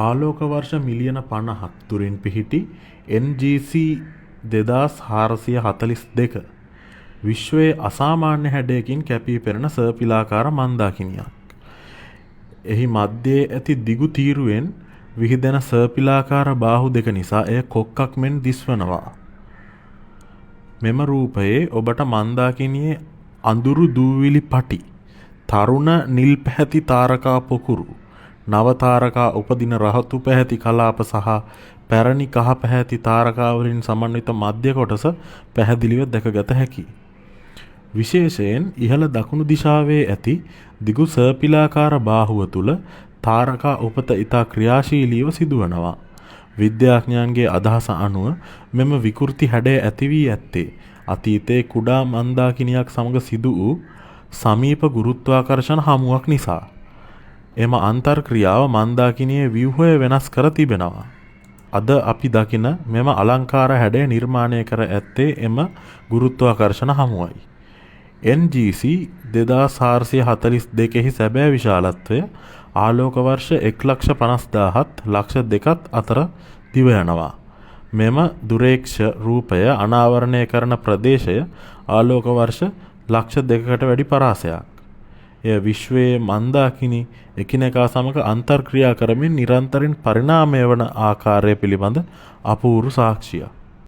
ආලෝක වර්ෂ මිලියන 50ක් දුරින් පිහිටි NGC 2442 විශ්වයේ අසාමාන්‍ය හැඩයකින් කැපී පෙනෙන සර්පිලාකාර මන්දාකිනියක්. එහි මැදේ ඇති දිගු තීරුවෙන් විහිදෙන සර්පිලාකාර බාහු දෙක නිසා එය කොක්කක් මෙන් දිස්වනවා. මෙම රූපයේ ඔබට මන්දාකිනියේ අඳුරු දූවිලි පටි, තරුණ නිල් පැහැති තාරකා පොකුරු, නව තාරකා උපදින රහතු පැහැති කලාප සහ පැරණි කහ පැහැති තාරකා වලින් සමන්විත මධ්‍ය කොටස පැහැදිලිව දැකගත හැකියි. විශේෂයෙන් ඉහළ දකුණු දිශාවේ ඇති දිගු සර්පිලාකාර බාහුව තුල තාරකා උපත ඉතා ක්‍රියාශීලීව සිදුවනවා. විද්‍යාඥයන්ගේ අදහස අනුව මෙම විකෘති හැඩය ඇති වී ඇත්තේ අතීතයේ කුඩා මන්දාකිනියක් සමග සිදු වූ සමීප ගුරුත්වාකර්ෂණ හමුවක් නිසා. එම අන්තර්ක්‍රියාව මන්දාකිනියේ ව්‍යුහය වෙනස් කර තිබෙනවා. අද අපි දකින මෙම අලංකාර හැඩය නිර්මාණය කර ඇත්තේ එම ගුරුත්වාකර්ෂණ හමුවයි. NGC 2442 සැබෑ විශාලත්වය ආලෝක වර්ෂ 1,50,000ත් ලක්ෂ 2ක් අතර දිව යනවා. මෙම දුරේක්ෂ රූපය අනාවරණය කරන ප්‍රදේශය ආලෝක වර්ෂ ලක්ෂ 2කට වැඩි පරාසයක්. එය විශ්වයේ මන්දාකිනි එකිනෙකා සමග අන්තර්ක්‍රියා කරමින් නිරන්තරයෙන් පරිණාමය වන ආකාරය පිළිබඳ අපූර්ව සාක්ෂියක්.